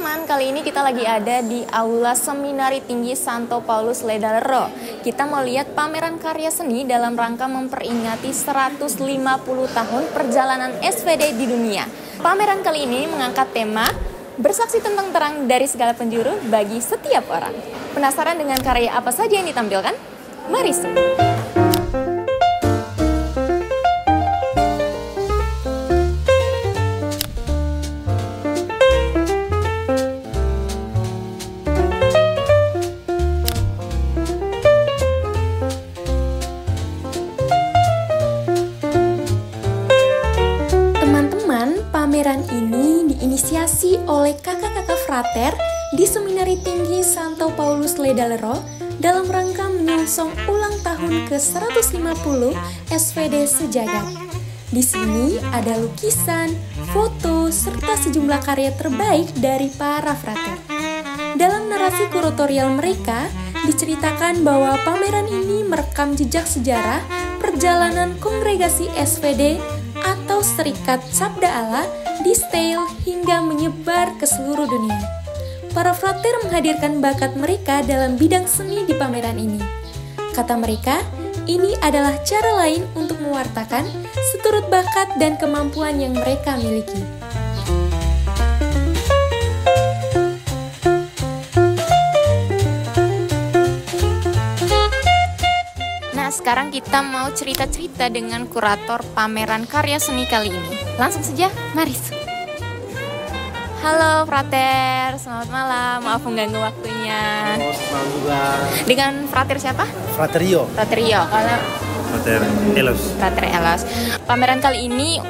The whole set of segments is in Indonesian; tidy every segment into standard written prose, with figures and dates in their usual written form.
teman-teman, kali ini kita lagi ada di Aula Seminari Tinggi Santo Paulus Ledarero. Kita mau lihat pameran karya seni dalam rangka memperingati 150 tahun perjalanan SVD di dunia. Pameran kali ini mengangkat tema bersaksi tentang terang dari segala penjuru bagi setiap orang. Penasaran dengan karya apa saja yang ditampilkan? Mari simak. Pameran ini diinisiasi oleh kakak-kakak frater di Seminari Tinggi Santo Paulus Ledarero dalam rangka menyongsong ulang tahun ke-150 SVD sejagat. Di sini ada lukisan, foto, serta sejumlah karya terbaik dari para frater. Dalam narasi kuratorial mereka, diceritakan bahwa pameran ini merekam jejak sejarah perjalanan kongregasi SVD atau Serikat Sabda Allah di Steyl hingga menyebar ke seluruh dunia. Para frater menghadirkan bakat mereka dalam bidang seni di pameran ini. Kata mereka, ini adalah cara lain untuk mewartakan seturut bakat dan kemampuan yang mereka miliki. Sekarang kita mau cerita-cerita dengan kurator pameran karya seni kali ini. Langsung saja, mari. Halo frater, selamat malam. Maaf mengganggu waktunya. Halo, selamat juga. Dengan frater siapa? Frater Rio. Frater Rio. Kalau Frater Elos. Frater Elos. Pameran kali ini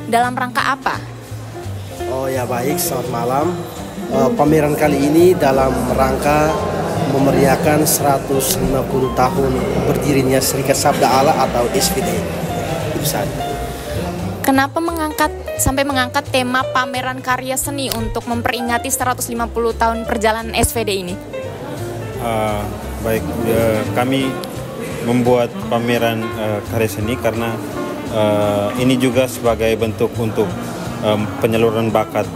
dalam rangka apa? Oh ya baik, selamat malam. Pameran kali ini dalam rangka memeriahkan 150 tahun berdirinya Serikat Sabda Allah atau SVD. Itu saja. Kenapa sampai mengangkat tema pameran karya seni untuk memperingati 150 tahun perjalanan SVD ini? Baik, kami membuat pameran karya seni karena ini juga sebagai bentuk untuk penyaluran bakat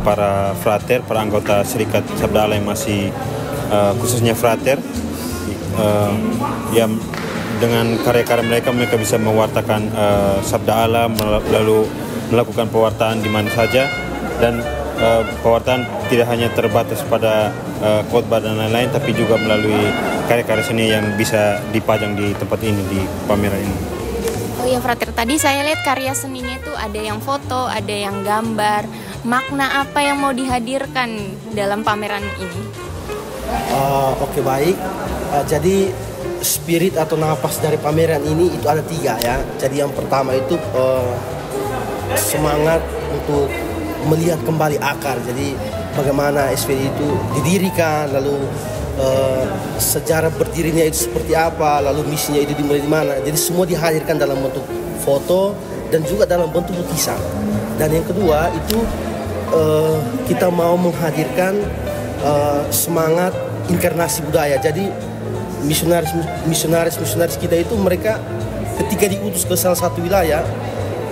para frater, para anggota Serikat Sabda Allah yang masih khususnya frater, yang dengan karya-karya mereka bisa mewartakan sabda Allah, lalu melakukan pewartaan di mana saja, dan pewartaan tidak hanya terbatas pada khotbah dan lain-lain, tapi juga melalui karya-karya seni yang bisa dipajang di tempat ini, di pameran ini. Oh iya frater, tadi saya lihat karya seninya itu ada yang foto, ada yang gambar. Makna apa yang mau dihadirkan dalam pameran ini? Oke baik, jadi spirit atau napas dari pameran ini itu ada 3 ya. Jadi yang pertama itu semangat untuk melihat kembali akar. Jadi bagaimana SVD itu didirikan, lalu sejarah berdirinya itu seperti apa, lalu misinya itu dimulai di mana. Jadi semua dihadirkan dalam bentuk foto dan juga dalam bentuk lukisan. Dan yang kedua itu kita mau menghadirkan semangat inkarnasi budaya. Jadi misionaris kita itu mereka ketika diutus ke salah satu wilayah,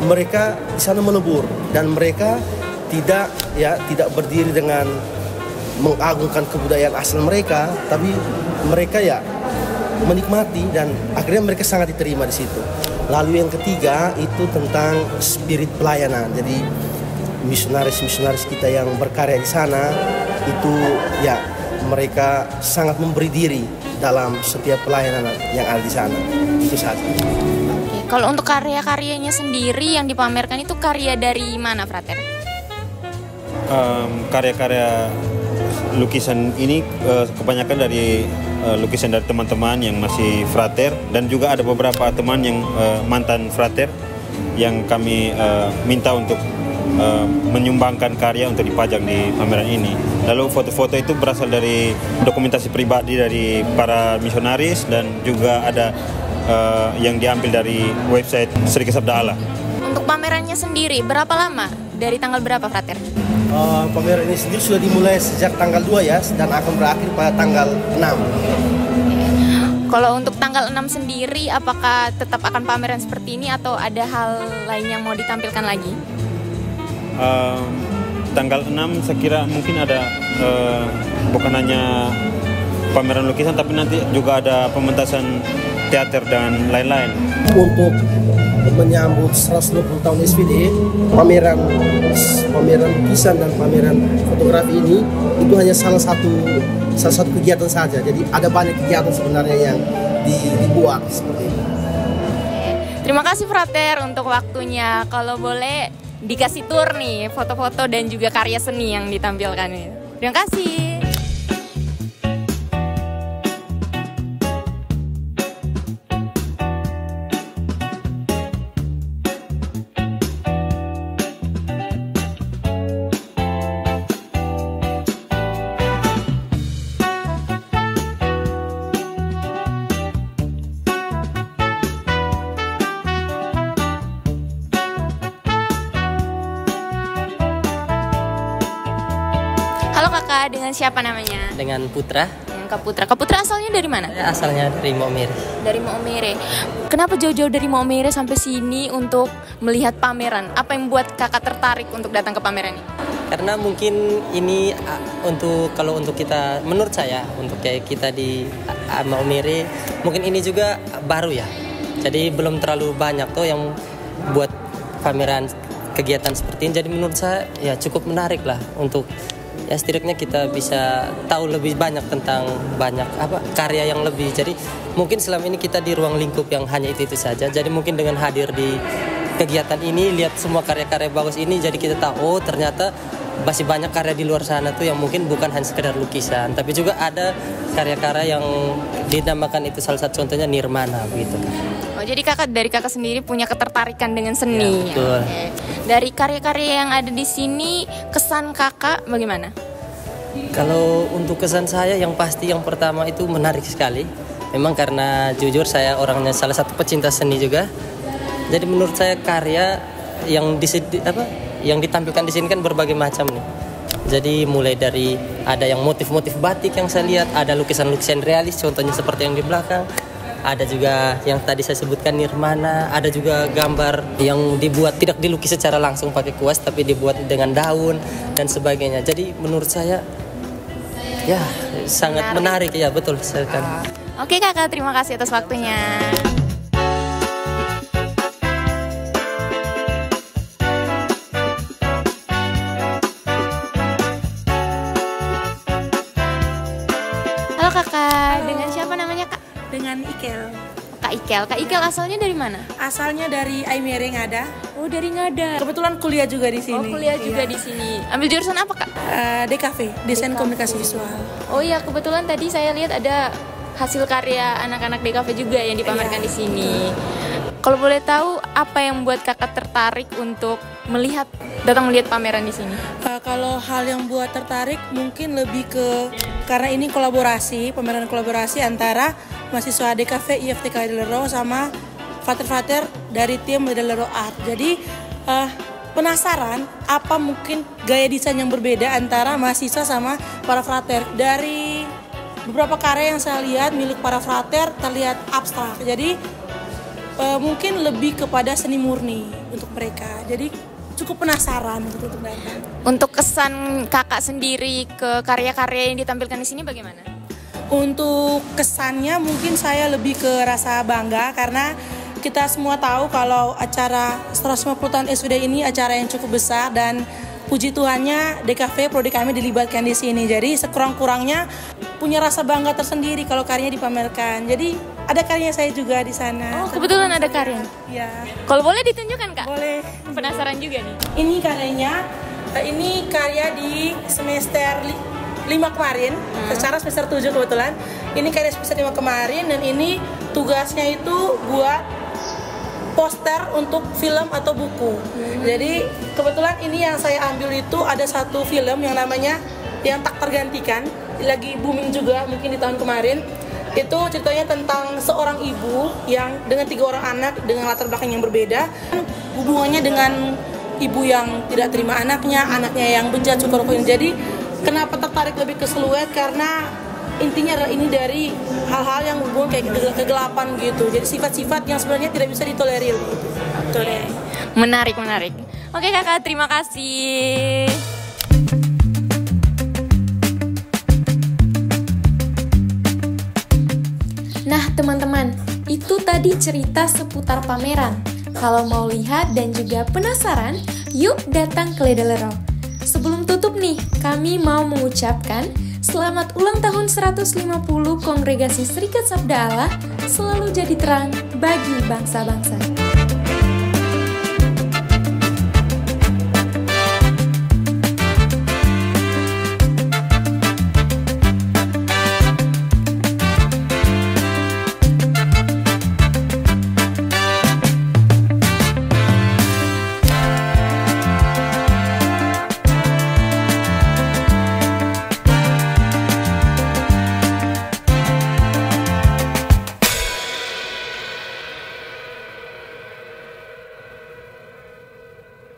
mereka di sana melebur dan mereka tidak berdiri dengan mengagungkan kebudayaan asal mereka, tapi mereka menikmati dan akhirnya mereka sangat diterima di situ. Lalu yang ketiga itu tentang spirit pelayanan. Jadi misionaris kita yang berkarya di sana itu mereka sangat memberi diri dalam setiap pelayanan yang ada di sana. Itu saja. Oke, kalau untuk karya-karyanya sendiri yang dipamerkan itu karya dari mana, frater? Karya-karya lukisan ini kebanyakan dari lukisan dari teman-teman yang masih frater, dan juga ada beberapa teman yang mantan frater yang kami minta untuk menyumbangkan karya untuk dipajang di pameran ini. Lalu foto-foto itu berasal dari dokumentasi pribadi dari para misionaris, dan juga ada yang diambil dari website Serikat Sabda Allah. Untuk pamerannya sendiri berapa lama? Dari tanggal berapa, frater? Pameran ini sendiri sudah dimulai sejak tanggal 2 ya, dan akan berakhir pada tanggal 6. Kalau untuk tanggal 6 sendiri, apakah tetap akan pameran seperti ini atau ada hal lain yang mau ditampilkan lagi? tanggal 6 saya kira mungkin ada bukan hanya pameran lukisan, tapi nanti juga ada pementasan teater dan lain-lain. Untuk menyambut 150 tahun SVD, pameran lukisan dan pameran fotografi ini itu hanya salah satu kegiatan saja. Jadi ada banyak kegiatan sebenarnya yang dibuat seperti itu. Terima kasih Frater untuk waktunya. Kalau boleh dikasih tour nih foto-foto dan juga karya seni yang ditampilkan ini. Terima kasih. Halo kakak, dengan siapa namanya? Dengan Putra. Dengan Kak Putra. Kak Putra asalnya dari mana? Asalnya dari Maumere. Dari Maumere. Kenapa jauh-jauh dari Maumere sampai sini untuk melihat pameran? Apa yang membuat kakak tertarik untuk datang ke pameran ini? Karena mungkin ini kalau untuk kita, menurut saya untuk kayak kita di Maumere, mungkin ini juga baru ya. Jadi belum terlalu banyak tuh yang buat pameran kegiatan seperti ini. Jadi menurut saya ya cukup menarik lah untuk ya setidaknya kita bisa tahu lebih banyak tentang karya yang lebih. Jadi mungkin selama ini kita di ruang lingkup yang hanya itu saja. Jadi mungkin dengan hadir di kegiatan ini, lihat semua karya-karya bagus ini, jadi kita tahu oh ternyata masih banyak karya di luar sana tuh yang mungkin bukan hanya sekedar lukisan, tapi juga ada karya-karya yang dinamakan itu, salah satu contohnya Nirmana begitu. Oh, jadi dari kakak sendiri punya ketertarikan dengan seni. Ya, betul. Oke. Dari karya-karya yang ada di sini, kesan kakak bagaimana? Kalau untuk kesan saya yang pasti yang pertama itu menarik sekali. Memang karena jujur saya orangnya salah satu pecinta seni juga. Jadi menurut saya karya yang ditampilkan di sini kan berbagai macam nih. Jadi mulai dari ada yang motif-motif batik yang saya lihat, ada lukisan-lukisan realis contohnya seperti yang di belakang. Ada juga yang tadi saya sebutkan Nirmana, ada juga gambar yang dibuat tidak dilukis secara langsung pakai kuas tapi dibuat dengan daun dan sebagainya. Jadi menurut saya ya sangat menarik ya, betul sekali. Oke kakak, terima kasih atas waktunya. Halo kakak, dengan siapa namanya kak? Dengan Ikel. Kak Ikel. Kak Ikel asalnya dari mana? Asalnya dari Aimere Ngada. Oh, dari Ngada. Kebetulan kuliah juga di sini. Oh, kuliah juga di sini. Ambil jurusan apa, Kak? DKV, Desain Komunikasi Visual. Oh iya, kebetulan tadi saya lihat ada hasil karya anak-anak DKV juga yang dipamerkan di sini. Kalau boleh tahu, apa yang membuat kakak tertarik untuk datang melihat pameran di sini? Kalau hal yang buat tertarik mungkin lebih karena ini pameran kolaborasi antara mahasiswa DKV IFTK Ledalerro sama frater-frater dari tim Ledalerro Art. Jadi penasaran apa mungkin gaya desain yang berbeda antara mahasiswa sama para frater. Dari beberapa karya yang saya lihat milik para frater terlihat abstrak. Jadi mungkin lebih kepada seni murni untuk mereka. Jadi cukup penasaran untuk datang. Untuk kesan kakak sendiri ke karya-karya yang ditampilkan di sini bagaimana? Untuk kesannya mungkin saya lebih ke rasa bangga karena kita semua tahu kalau acara 150 tahun SVD ini acara yang cukup besar dan puji Tuhannya DKV prodi kami dilibatkan di sini. Jadi sekurang-kurangnya punya rasa bangga tersendiri kalau karyanya dipamerkan. Jadi ada karya saya juga di sana. Oh, kebetulan ada karya. Ya. Kalau boleh ditunjukkan, Kak? Boleh. Penasaran juga nih. Ini karyanya, ini karya di semester 5 kemarin, secara semester 7 kebetulan. Ini karya semester 5 kemarin dan ini tugasnya itu buat poster untuk film atau buku. Jadi kebetulan ini yang saya ambil itu ada satu film yang namanya Yang Tak Tergantikan, lagi booming juga mungkin di tahun kemarin. Itu ceritanya tentang seorang ibu yang dengan 3 orang anak dengan latar belakang yang berbeda. Hubungannya dengan ibu yang tidak terima anaknya yang bejat, suka rokok. Jadi kenapa tertarik lebih ke siluet? Karena intinya adalah ini dari hal-hal yang hubungan kayak kegelapan gitu. Jadi sifat-sifat yang sebenarnya tidak bisa ditolerir gitu. Menarik. Oke kakak, terima kasih. tadi cerita seputar pameran. Kalau mau lihat dan juga penasaran, yuk datang ke Ledalero. Sebelum tutup nih, kami mau mengucapkan selamat ulang tahun 150 Kongregasi Serikat Sabda Allah, selalu jadi terang bagi bangsa-bangsa.